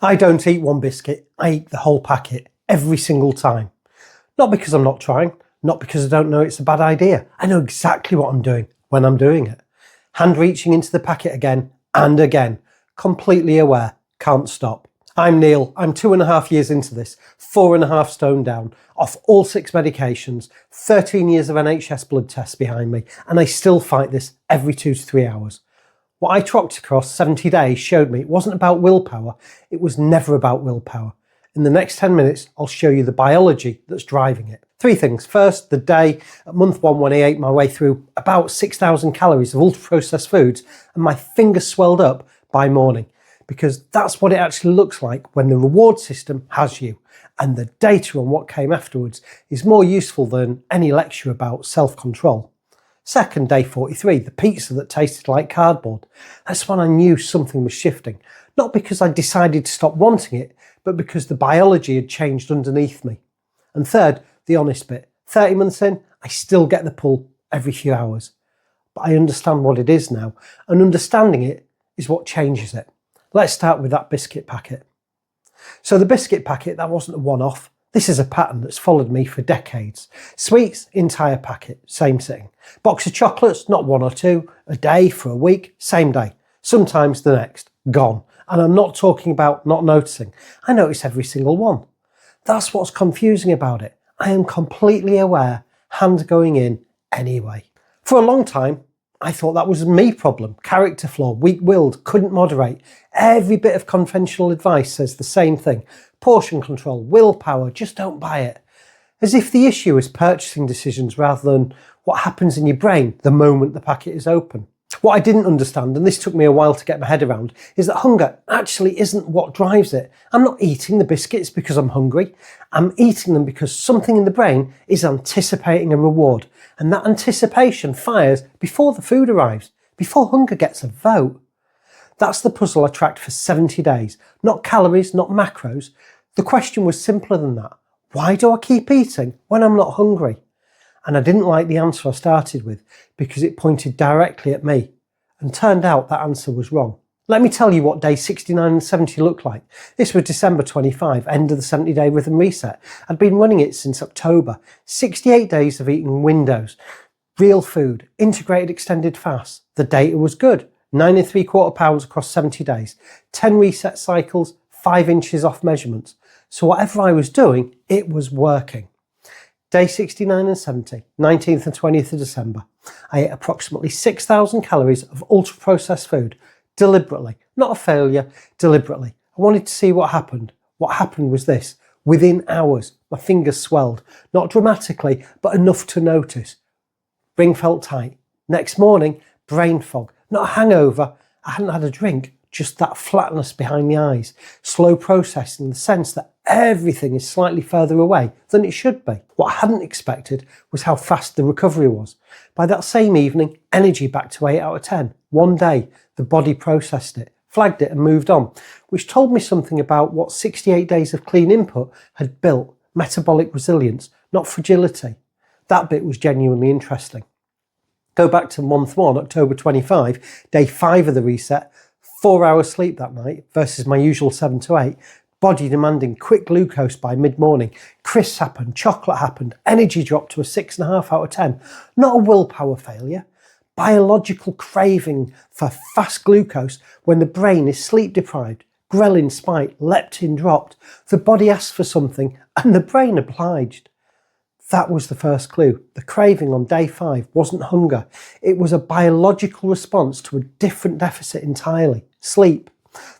I don't eat one biscuit, I eat the whole packet every single time. Not because I'm not trying, not because I don't know it's a bad idea. I know exactly what I'm doing when I'm doing it. Hand reaching into the packet again and again, completely aware, can't stop. I'm Neil, I'm 2.5 years into this, 4.5 stone down, off all 6 medications, 13 years of NHS blood tests behind me, and I still fight this every 2 to 3 hours. What I trocked across 70 days showed me it wasn't about willpower, it was never about willpower. In the next 10 minutes, I'll show you the biology that's driving it. 3 things. First, the day at month 1 when I ate my way through about 6,000 calories of ultra-processed foods and my fingers swelled up by morning, because that's what it actually looks like when the reward system has you. And the data on what came afterwards is more useful than any lecture about self-control. Second, day 43, the pizza that tasted like cardboard. That's when I knew something was shifting. Not because I decided to stop wanting it, but because the biology had changed underneath me. And third, the honest bit. 30 months in, I still get the pull every few hours. But I understand what it is now, and understanding it is what changes it. Let's start with that biscuit packet. So the biscuit packet, that wasn't a one-off. This is a pattern that's followed me for decades. Sweets, entire packet, same sitting. Box of chocolates, not 1 or 2, a day for a week, same day. Sometimes the next, gone. And I'm not talking about not noticing. I notice every single one. That's what's confusing about it. I am completely aware, hand going in anyway. For a long time, I thought that was a me problem, character flaw, weak-willed, couldn't moderate. Every bit of conventional advice says the same thing. Portion control, willpower, just don't buy it. As if the issue is purchasing decisions rather than what happens in your brain the moment the packet is open. What I didn't understand, and this took me a while to get my head around, is that hunger actually isn't what drives it. I'm not eating the biscuits because I'm hungry. I'm eating them because something in the brain is anticipating a reward. And that anticipation fires before the food arrives, before hunger gets a vote. That's the puzzle I tracked for 70 days. Not calories, not macros. The question was simpler than that. Why do I keep eating when I'm not hungry? And I didn't like the answer I started with because it pointed directly at me. And turned out that answer was wrong. Let me tell you what day 69 and 70 looked like. This was December 25, end of the 70-day rhythm reset. I'd been running it since October. 68 days of eating windows, real food, integrated extended fasts. The data was good. 9¾ pounds across 70 days. 10 reset cycles, 5 inches off measurements. So whatever I was doing, it was working. Day 69 and 70, 19th and 20th of December. I ate approximately 6,000 calories of ultra-processed food, deliberately, not a failure, deliberately. I wanted to see what happened. What happened was this. Within hours, my fingers swelled, not dramatically, but enough to notice. Ring felt tight. Next morning, brain fog, not a hangover. I hadn't had a drink, just that flatness behind the eyes. Slow processing, the sense that everything is slightly further away than it should be. What I hadn't expected was how fast the recovery was. By that same evening, energy back to 8 out of 10. One day, the body processed it, flagged it and moved on, which told me something about what 68 days of clean input had built, metabolic resilience, not fragility. That bit was genuinely interesting. Go back to month 1, October 25, day 5 of the reset, 4 hours sleep that night versus my usual 7 to 8, body demanding quick glucose by mid-morning, crisps happened, chocolate happened, energy dropped to a 6.5 out of 10. Not a willpower failure, biological craving for fast glucose when the brain is sleep deprived, ghrelin spiked, leptin dropped, the body asked for something and the brain obliged. That was the first clue. The craving on day 5 wasn't hunger. It was a biological response to a different deficit entirely, sleep.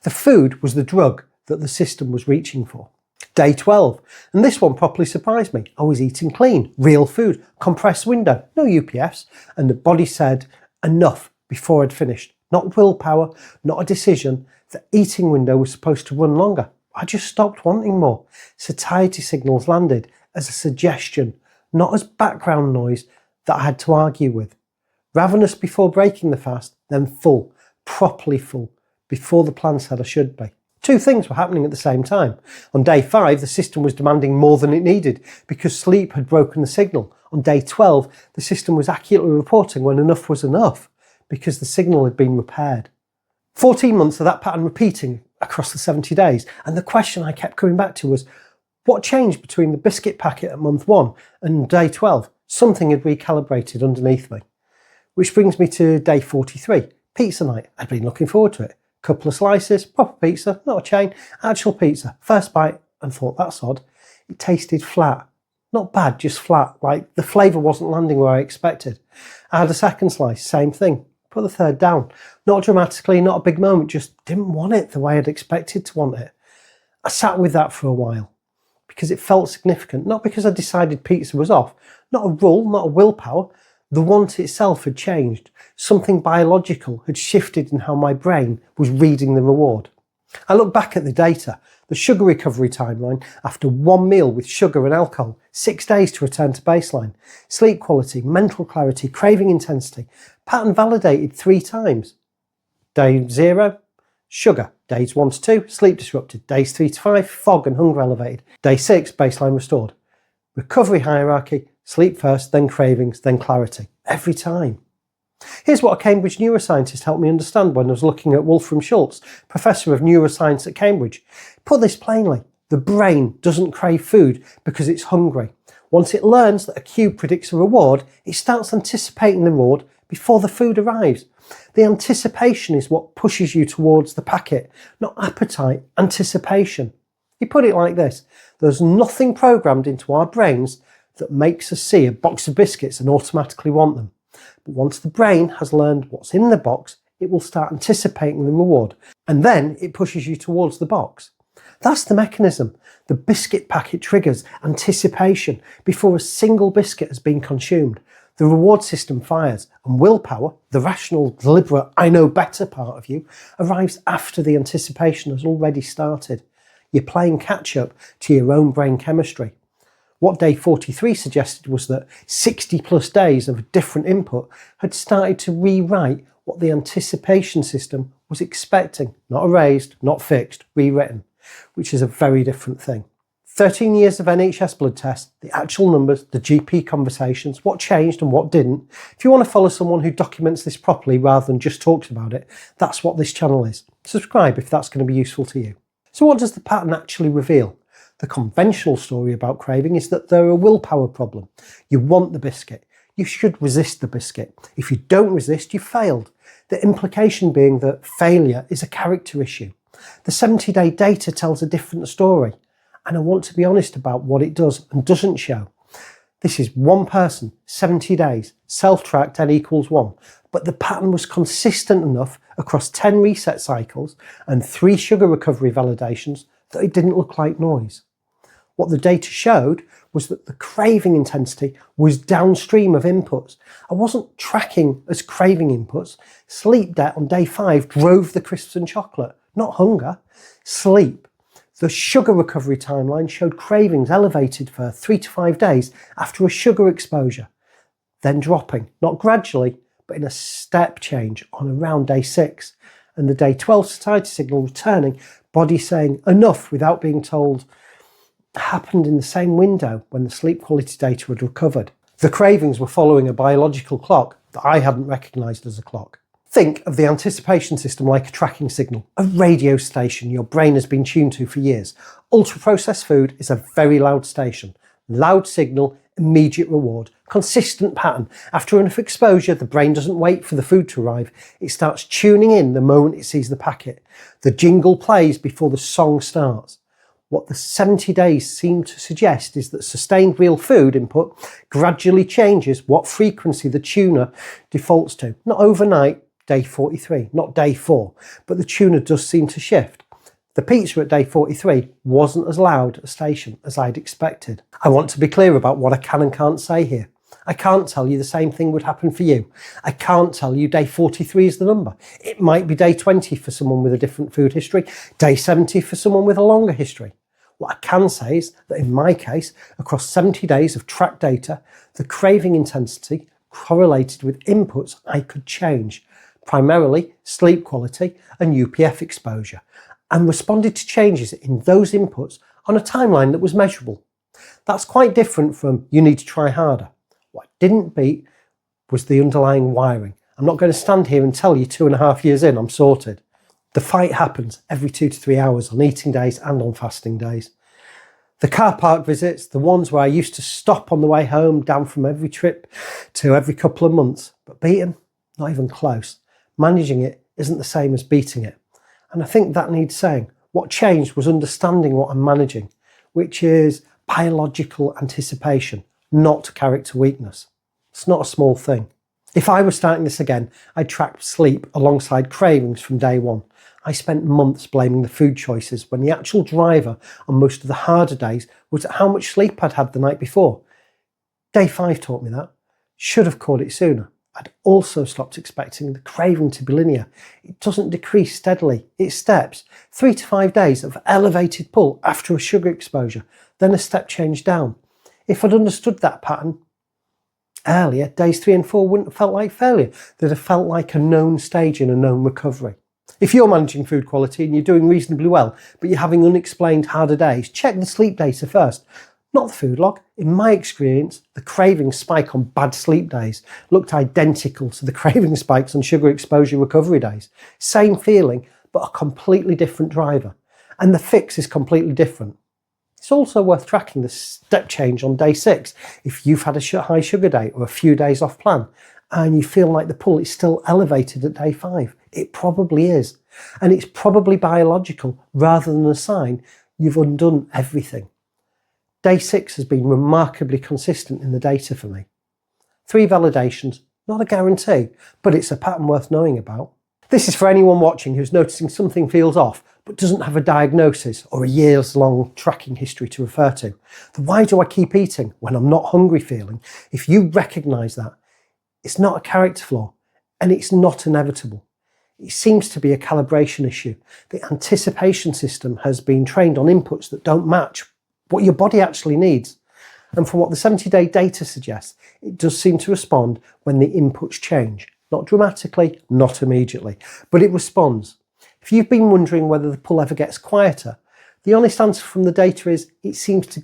The food was the drug that the system was reaching for. Day 12, and this one properly surprised me. I was eating clean, real food, compressed window, no UPFs, and the body said enough before I'd finished. Not willpower, not a decision. The eating window was supposed to run longer. I just stopped wanting more. Satiety signals landed as a suggestion, not as background noise that I had to argue with. Ravenous before breaking the fast, then full, properly full, before the plan said I should be. 2 things were happening at the same time. On day 5, the system was demanding more than it needed because sleep had broken the signal. On day 12, the system was accurately reporting when enough was enough because the signal had been repaired. 14 months of that pattern repeating across the 70 days. And the question I kept coming back to was, what changed between the biscuit packet at month 1 and day 12? Something had recalibrated underneath me. Which brings me to day 43, pizza night. I'd been looking forward to it. Couple of slices, proper pizza, not a chain, actual pizza. First bite and thought, that's odd. It tasted flat. Not bad, just flat. Like the flavour wasn't landing where I expected. I had a second slice, same thing. Put the third down. Not dramatically, not a big moment, just didn't want it the way I'd expected to want it. I sat with that for a while because it felt significant, not because I decided pizza was off. Not a rule, not a willpower. The want itself had changed. Something biological had shifted in how my brain was reading the reward. I look back at the data, the sugar recovery timeline after one meal with sugar and alcohol, 6 days to return to baseline, sleep quality, mental clarity, craving intensity, pattern validated 3 times. Day 0, sugar. Days 1 to 2, sleep disrupted. Days 3 to 5, fog and hunger elevated. Day 6, baseline restored. Recovery hierarchy, sleep first, then cravings, then clarity. Every time. Here's what a Cambridge neuroscientist helped me understand when I was looking at Wolfram Schultz, Professor of Neuroscience at Cambridge. Put this plainly, the brain doesn't crave food because it's hungry. Once it learns that a cue predicts a reward, it starts anticipating the reward before the food arrives. The anticipation is what pushes you towards the packet, not appetite, anticipation. He put it like this, there's nothing programmed into our brains that makes us see a box of biscuits and automatically want them. But once the brain has learned what's in the box, it will start anticipating the reward, and then it pushes you towards the box. That's the mechanism. The biscuit packet triggers anticipation before a single biscuit has been consumed. The reward system fires, and willpower, the rational, deliberate, I know better part of you, arrives after the anticipation has already started. You're playing catch up to your own brain chemistry. What day 43 suggested was that 60 plus days of different input had started to rewrite what the anticipation system was expecting. Not erased, not fixed, rewritten, which is a very different thing. 13 years of NHS blood tests, the actual numbers, the GP conversations, what changed and what didn't. If you want to follow someone who documents this properly rather than just talks about it, that's what this channel is. Subscribe if that's going to be useful to you. So what does the pattern actually reveal? The conventional story about craving is that they're a willpower problem. You want the biscuit. You should resist the biscuit. If you don't resist, you've failed. The implication being that failure is a character issue. The 70-day data tells a different story. And I want to be honest about what it does and doesn't show. This is one person, 70 days, self-tracked N equals 1. But the pattern was consistent enough across 10 reset cycles and 3 sugar recovery validations that it didn't look like noise. What the data showed was that the craving intensity was downstream of inputs. I wasn't tracking as craving inputs. Sleep debt on day 5 drove the crisps and chocolate, not hunger. Sleep. The sugar recovery timeline showed cravings elevated for 3 to 5 days after a sugar exposure, then dropping, not gradually, but in a step change on around day 6. And the day 12 satiety signal returning, body saying enough without being told, happened in the same window when the sleep quality data had recovered. The cravings were following a biological clock that I hadn't recognised as a clock. Think of the anticipation system like a tracking signal, a radio station your brain has been tuned to for years. Ultra-processed food is a very loud station. Loud signal, immediate reward, consistent pattern. After enough exposure, the brain doesn't wait for the food to arrive. It starts tuning in the moment it sees the packet. The jingle plays before the song starts. What the 70 days seem to suggest is that sustained real food input gradually changes what frequency the tuner defaults to. Not overnight, day 43, not day 4, but the tuner does seem to shift. The pizza at day 43 wasn't as loud a station as I'd expected. I want to be clear about what I can and can't say here. I can't tell you the same thing would happen for you. I can't tell you day 43 is the number. It might be day 20 for someone with a different food history, day 70 for someone with a longer history. What I can say is that in my case, across 70 days of tracked data, the craving intensity correlated with inputs I could change, primarily sleep quality and UPF exposure, and responded to changes in those inputs on a timeline that was measurable. That's quite different from you need to try harder. What I didn't beat was the underlying wiring. I'm not going to stand here and tell you 2.5 years in I'm sorted. The fight happens every 2 to 3 hours on eating days and on fasting days. The car park visits, the ones where I used to stop on the way home, down from every trip to every couple of months. But beaten? Not even close. Managing it isn't the same as beating it. And I think that needs saying. What changed was understanding what I'm managing, which is biological anticipation, not character weakness. It's not a small thing. If I was starting this again, I'd track sleep alongside cravings from day one. I spent months blaming the food choices when the actual driver on most of the harder days was how much sleep I'd had the night before. Day 5 taught me that. Should have caught it sooner. I'd also stopped expecting the craving to be linear. It doesn't decrease steadily. It steps. 3 to 5 days of elevated pull after a sugar exposure, then a step change down. If I'd understood that pattern earlier, days 3 and 4 wouldn't have felt like failure. They'd have felt like a known stage in a known recovery. If you're managing food quality and you're doing reasonably well, but you're having unexplained harder days, check the sleep data first, not the food log. In my experience, the craving spike on bad sleep days looked identical to the craving spikes on sugar exposure recovery days. Same feeling, but a completely different driver. And the fix is completely different. It's also worth tracking the step change on day 6 if you've had a high sugar day or a few days off plan and you feel like the pull is still elevated at day 5. It probably is. And it's probably biological rather than a sign you've undone everything. Day 6 has been remarkably consistent in the data for me. 3 validations, not a guarantee, but it's a pattern worth knowing about. This is for anyone watching who's noticing something feels off, but doesn't have a diagnosis or a years-long tracking history to refer to. The why do I keep eating when I'm not hungry feeling? If you recognise that, it's not a character flaw and it's not inevitable. It seems to be a calibration issue. The anticipation system has been trained on inputs that don't match what your body actually needs. And from what the 70-day data suggests, it does seem to respond when the inputs change. Not dramatically, not immediately, but it responds. If you've been wondering whether the pull ever gets quieter, the honest answer from the data is it seems to,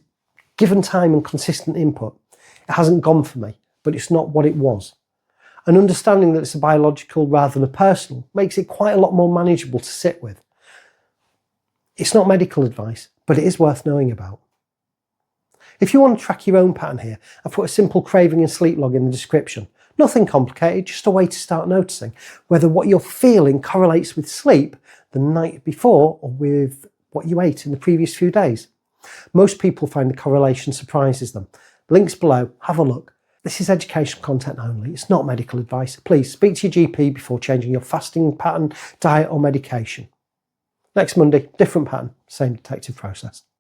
given time and consistent input, it hasn't gone for me, but it's not what it was. And understanding that it's a biological rather than a personal makes it quite a lot more manageable to sit with. It's not medical advice, but it is worth knowing about. If you want to track your own pattern here, I've put a simple craving and sleep log in the description. Nothing complicated, just a way to start noticing whether what you're feeling correlates with sleep the night before or with what you ate in the previous few days. Most people find the correlation surprises them. Links below, have a look. This is educational content only, it's not medical advice. Please speak to your GP before changing your fasting pattern, diet or medication. Next Monday, different pattern, same detective process.